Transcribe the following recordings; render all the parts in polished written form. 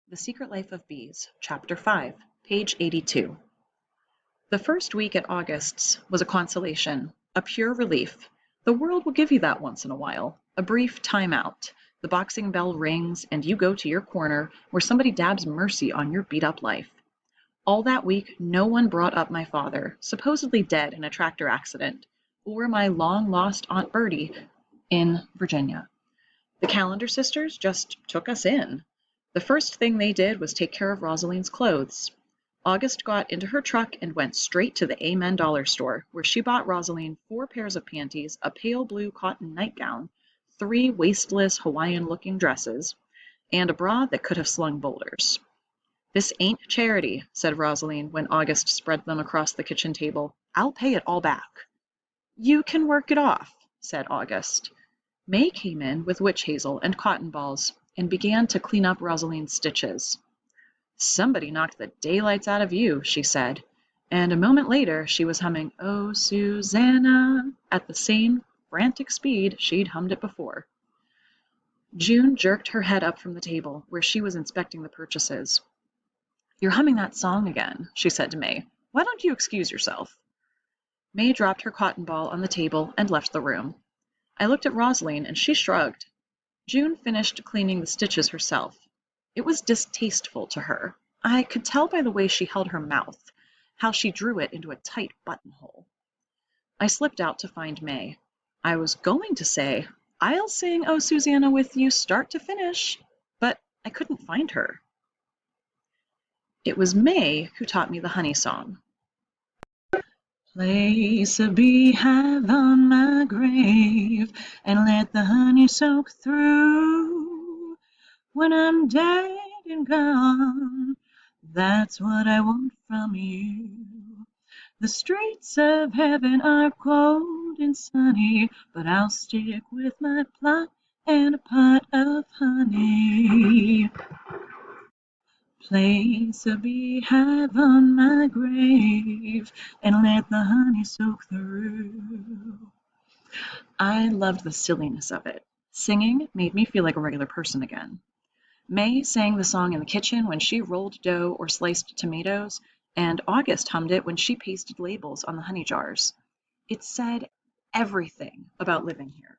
The Secret Life of Bees, Chapter 5, page 82. The first week at August's was a consolation, a pure relief. The world will give you that once in a while, a brief time out. The boxing bell rings, and you go to your corner where somebody dabs mercy on your beat-up life. All that week, no one brought up my father, supposedly dead in a tractor accident, or my long-lost Aunt Bertie in Virginia. The Calendar sisters just took us in. The first thing they did was take care of Rosaline's clothes. August got into her truck and went straight to the Amen dollar store, where she bought Rosaline 4 pairs of panties, a pale blue cotton nightgown, 3 waistless Hawaiian-looking dresses, and a bra that could have slung boulders. "This ain't charity," said Rosaline when August spread them across the kitchen table. "I'll pay it all back." "You can work it off," said August. May came in with witch hazel and cotton balls and began to clean up Rosaline's stitches. "Somebody knocked the daylights out of you," she said, and a moment later she was humming "Oh, Susanna" at the same frantic speed she'd hummed it before. June jerked her head up from the table, where she was inspecting the purchases. "You're humming that song again," she said to May. "Why don't you excuse yourself?" May dropped her cotton ball on the table and left the room. I looked at Rosaline, and she shrugged. June finished cleaning the stitches herself. It was distasteful to her. I could tell by the way she held her mouth, how she drew it into a tight buttonhole. I slipped out to find May. I was going to say, "I'll sing 'Oh, Susanna' with you start to finish," but I couldn't find her. It was May who taught me the honey song. "Place a beehive on my grave and let the honey soak through. When I'm dead and gone, that's what I want from you. The streets of heaven are cold and sunny, but I'll stick with my plot and a pot of honey. Place a beehive on my grave and let the honey soak through." I loved the silliness of it. Singing made me feel like a regular person again. May sang the song in the kitchen when she rolled dough or sliced tomatoes, and August hummed it when she pasted labels on the honey jars. It said everything about living here.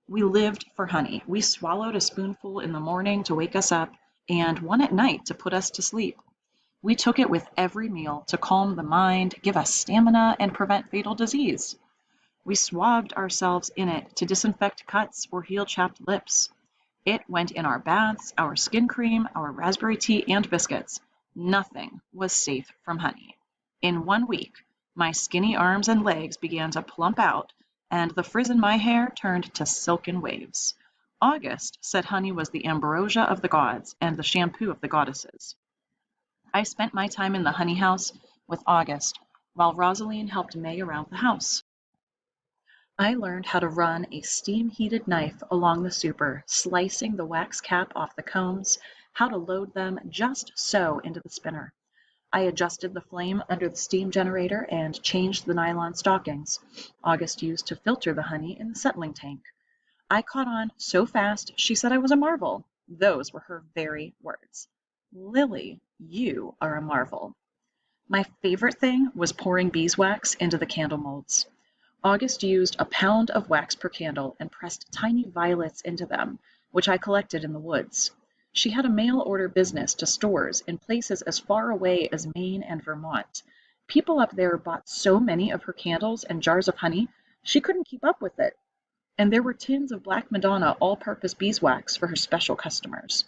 We lived for honey. We swallowed a spoonful in the morning to wake us up, and one at night to put us to sleep. We took it with every meal to calm the mind, give us stamina, and prevent fatal disease. We swabbed ourselves in it to disinfect cuts or heal chapped lips. It went in our baths, our skin cream, our raspberry tea, and biscuits. Nothing was safe from honey. In 1 week, my skinny arms and legs began to plump out, and the frizz in my hair turned to silken waves. August said honey was the ambrosia of the gods and the shampoo of the goddesses. I spent my time in the honey house with August, while Rosaline helped May around the house. I learned how to run a steam-heated knife along the super, slicing the wax cap off the combs, how to load them just so into the spinner. I adjusted the flame under the steam generator and changed the nylon stockings August used to filter the honey in the settling tank. I caught on so fast she said I was a marvel. Those were her very words. "Lily, you are a marvel." My favorite thing was pouring beeswax into the candle molds. August used a pound of wax per candle and pressed tiny violets into them, which I collected in the woods. She had a mail-order business to stores in places as far away as Maine and Vermont. People up there bought so many of her candles and jars of honey, she couldn't keep up with it. And there were tins of Black Madonna all-purpose beeswax for her special customers.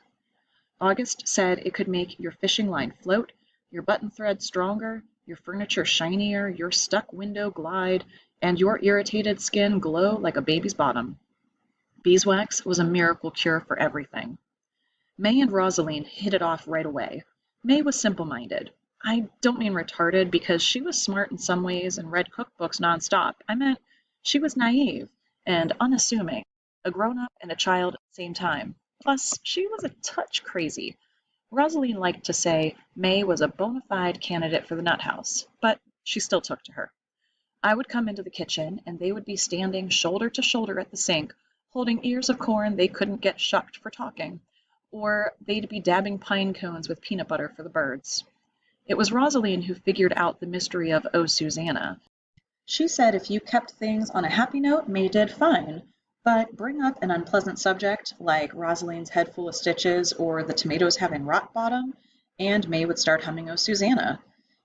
August said it could make your fishing line float, your button thread stronger, your furniture shinier, your stuck window glide, and your irritated skin glow like a baby's bottom. Beeswax was a miracle cure for everything. May and Rosaline hit it off right away. May was simple-minded. I don't mean retarded because she was smart in some ways and read cookbooks nonstop. I meant she was naive and unassuming, a grown-up and a child at the same time. Plus, she was a touch crazy. Rosaline liked to say May was a bona fide candidate for the nut house, but she still took to her. I would come into the kitchen, and they would be standing shoulder to shoulder at the sink, holding ears of corn they couldn't get shucked for talking, or they'd be dabbing pine cones with peanut butter for the birds. It was Rosaline who figured out the mystery of Oh, Susanna. She said if you kept things on a happy note, May did fine, but bring up an unpleasant subject like Rosaline's head full of stitches or the tomatoes having rot bottom, and May would start humming Oh, Susanna.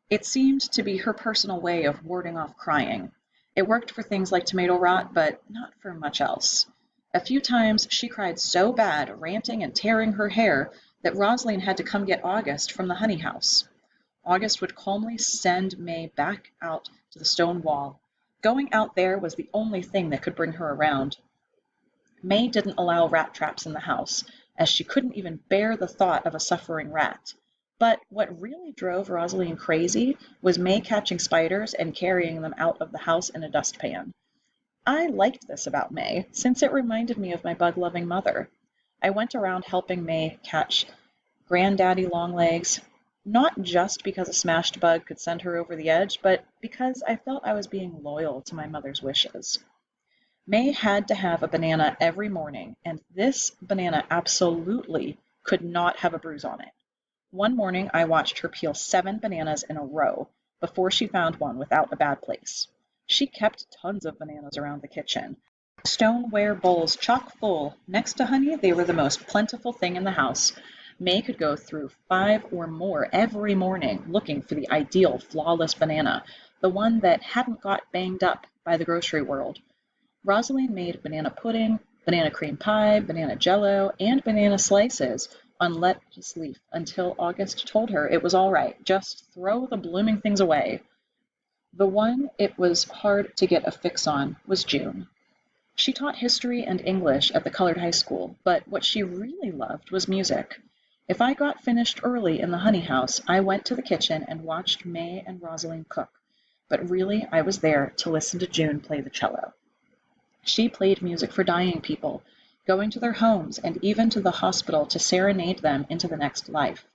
It seemed to be her personal way of warding off crying. It worked for things like tomato rot, but not for much else. A few times she cried so bad, ranting and tearing her hair, that Rosaline had to come get August from the honey house. August would calmly send May back out to the stone wall. Going out there was the only thing that could bring her around. May didn't allow rat traps in the house, as she couldn't even bear the thought of a suffering rat. But what really drove Rosaline crazy was May catching spiders and carrying them out of the house in a dustpan. I liked this about May, since it reminded me of my bug-loving mother. I went around helping May catch Granddaddy Longlegs, not just because a smashed bug could send her over the edge, but because I felt I was being loyal to my mother's wishes. May had to have a banana every morning, and this banana absolutely could not have a bruise on it. One morning I watched her peel 7 bananas in a row before she found one without a bad place. She kept tons of bananas around the kitchen. Stoneware bowls chock full. Next to honey, they were the most plentiful thing in the house. May could go through 5 or more every morning looking for the ideal flawless banana, the one that hadn't got banged up by the grocery world. Rosaline made banana pudding, banana cream pie, banana jello, and banana slices on lettuce leaf until August told her it was all right. Just throw the blooming things away. The one it was hard to get a fix on was June. She taught history and English at the colored high school, but what she really loved was music. If I got finished early in the honey house, I went to the kitchen and watched May and Rosaline cook. But really, I was there to listen to June play the cello. She played music for dying people, going to their homes and even to the hospital to serenade them into the next life.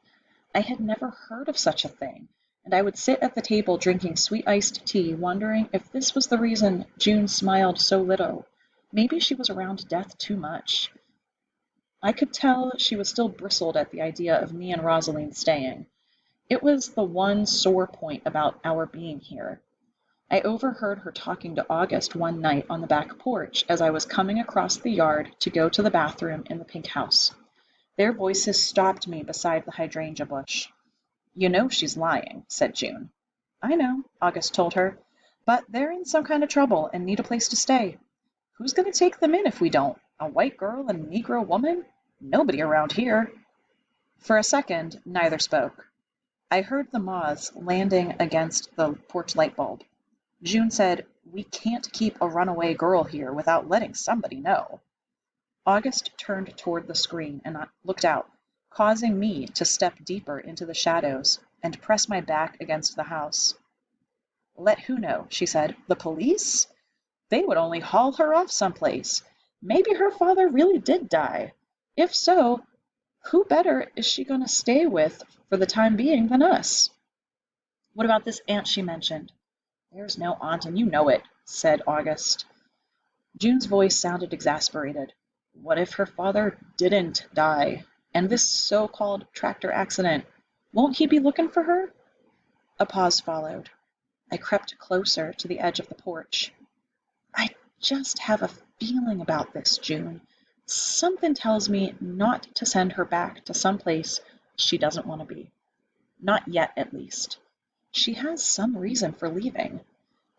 I had never heard of such a thing, and I would sit at the table drinking sweet iced tea, wondering if this was the reason June smiled so little. Maybe she was around death too much. I could tell she was still bristled at the idea of me and Rosaline staying. It was the one sore point about our being here. I overheard her talking to August one night on the back porch as I was coming across the yard to go to the bathroom in the pink house. Their voices stopped me beside the hydrangea bush. "You know she's lying," said June. "I know," August told her, "but they're in some kind of trouble and need a place to stay. Who's going to take them in if we don't? A white girl and a Negro woman? Nobody around here." For a second, neither spoke. I heard the moths landing against the porch light bulb. June said, "We can't keep a runaway girl here without letting somebody know." August turned toward the screen and looked out, causing me to step deeper into the shadows and press my back against the house. "Let who know?" she said. "The police? They would only haul her off someplace. Maybe her father really did die. If so, who better is she going to stay with for the time being than us?" "What about this aunt she mentioned?" "There's no aunt, and you know it," said August. June's voice sounded exasperated. "What if her father didn't die? And this so-called tractor accident, won't he be looking for her?" A pause followed. I crept closer to the edge of the porch. "I just have a feeling about this, June. Something tells me not to send her back to some place she doesn't want to be. Not yet, at least. She has some reason for leaving.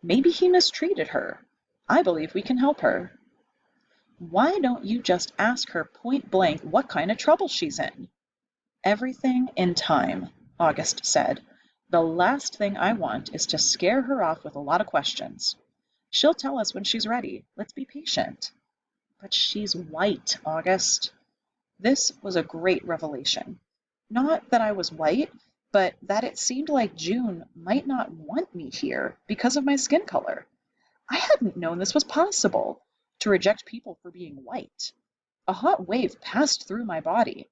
Maybe he mistreated her. I believe we can help her." "Why don't you just ask her point blank what kind of trouble she's in?" "Everything in time," August said. "The last thing I want is to scare her off with a lot of questions. She'll tell us when she's ready. Let's be patient." "But she's white, August." This was a great revelation. Not that I was white, but that it seemed like June might not want me here because of my skin color. I hadn't known this was possible, to reject people for being white. A hot wave passed through my body.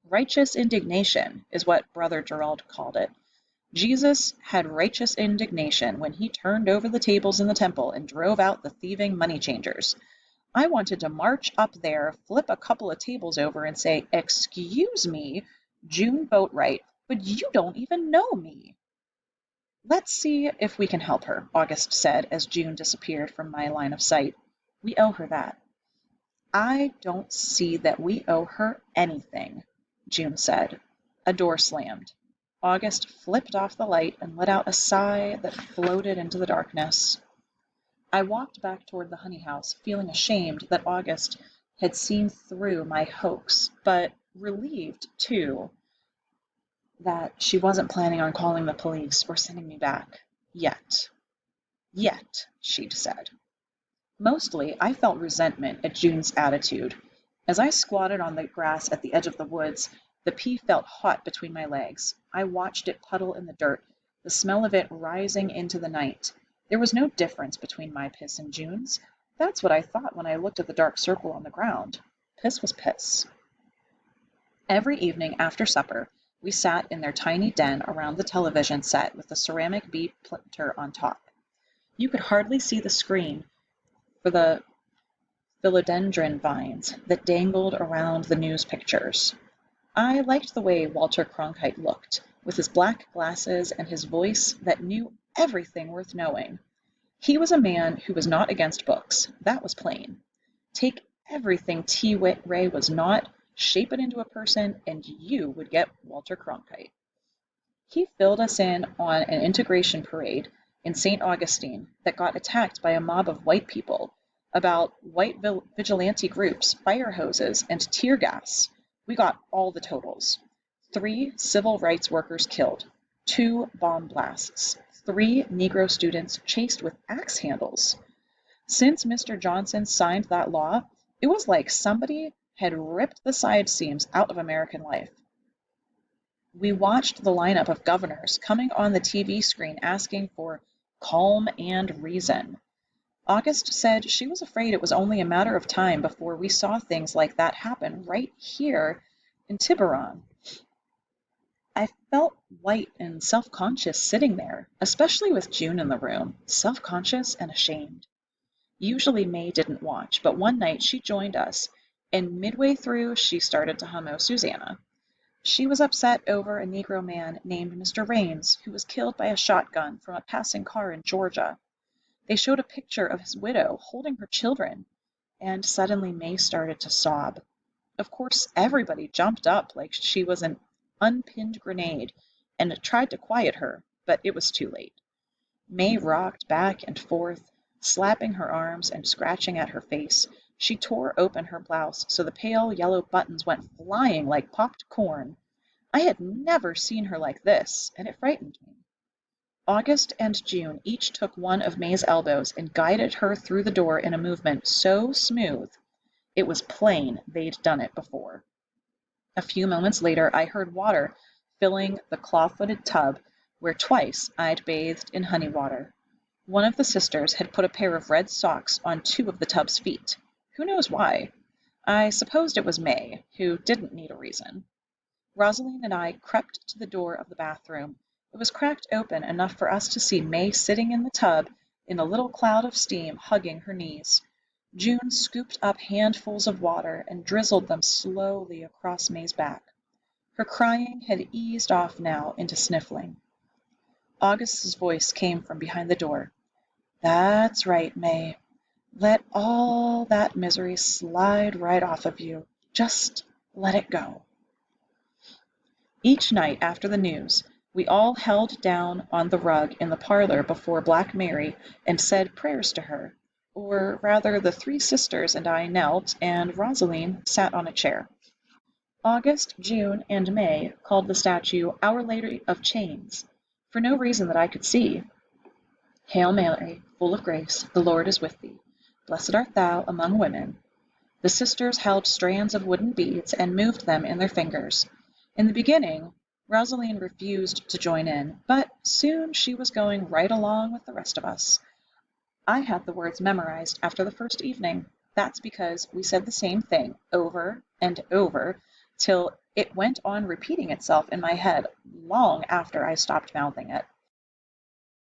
Righteous indignation is what Brother Gerald called it. Jesus had righteous indignation when he turned over the tables in the temple and drove out the thieving money changers. I wanted to march up there, flip a couple of tables over, and say, "Excuse me, June Boatwright, but you don't even know me." "Let's see if we can help her," August said as June disappeared from my line of sight. "We owe her that." "I don't see that we owe her anything," June said. A door slammed. August flipped off the light and let out a sigh that floated into the darkness. I walked back toward the honey house, feeling ashamed that August had seen through my hoax, but relieved, too, that she wasn't planning on calling the police or sending me back. Yet. Yet, she'd said. Mostly, I felt resentment at June's attitude. As I squatted on the grass at the edge of the woods, the pea felt hot between my legs. I watched it puddle in the dirt, the smell of it rising into the night. There was no difference between my piss and June's. That's what I thought when I looked at the dark circle on the ground. Piss was piss. Every evening after supper, we sat in their tiny den around the television set with the ceramic bee planter on top. You could hardly see the screen for the philodendron vines that dangled around the news pictures. I liked the way Walter Cronkite looked, with his black glasses and his voice that knew everything worth knowing. He was a man who was not against books, that was plain. Take everything T. Ray was not, shape it into a person, and you would get Walter Cronkite. He filled us in on an integration parade in St. Augustine that got attacked by a mob of white people, about white vigilante groups, fire hoses, and tear gas. We got all the totals. 3 civil rights workers killed, 2 bomb blasts, 3 Negro students chased with axe handles. Since Mr. Johnson signed that law, it was like somebody had ripped the side seams out of American life. We watched the lineup of governors coming on the TV screen asking for calm and reason. August said she was afraid it was only a matter of time before we saw things like that happen right here in Tiburon. I felt white and self-conscious sitting there, especially with June in the room, self-conscious and ashamed. Usually May didn't watch, but one night she joined us, and midway through she started to hum "Oh, Susanna." She was upset over a Negro man named Mr. Raines, who was killed by a shotgun from a passing car in Georgia. They showed a picture of his widow holding her children, and suddenly May started to sob. Of course, everybody jumped up like she was an unpinned grenade and tried to quiet her, but it was too late. May rocked back and forth, slapping her arms and scratching at her face. She tore open her blouse so the pale yellow buttons went flying like popped corn. I had never seen her like this, and it frightened me. August and June each took one of May's elbows and guided her through the door in a movement so smooth, it was plain they'd done it before. A few moments later I heard water filling the claw-footed tub where twice I'd bathed in honey water. One of the sisters had put a pair of red socks on 2 of the tub's feet. Who knows why? I supposed it was May, who didn't need a reason. Rosaline and I crept to the door of the bathroom. It was cracked open enough for us to see May sitting in the tub in a little cloud of steam, hugging her knees. June scooped up handfuls of water and drizzled them slowly across May's back. Her crying had eased off now into sniffling. August's voice came from behind the door. "That's right, May. Let all that misery slide right off of you. Just let it go." Each night after the news, we all held down on the rug in the parlor before Black Mary and said prayers to her, or rather the 3 sisters and I knelt, and Rosaline sat on a chair. August, June, and May called the statue Our Lady of Chains, for no reason that I could see. "Hail Mary, full of grace, the Lord is with thee. Blessed art thou among women." The sisters held strands of wooden beads and moved them in their fingers. In the beginning, Rosaline refused to join in, but soon she was going right along with the rest of us. I had the words memorized after the first evening. That's because we said the same thing over and over till it went on repeating itself in my head long after I stopped mouthing it.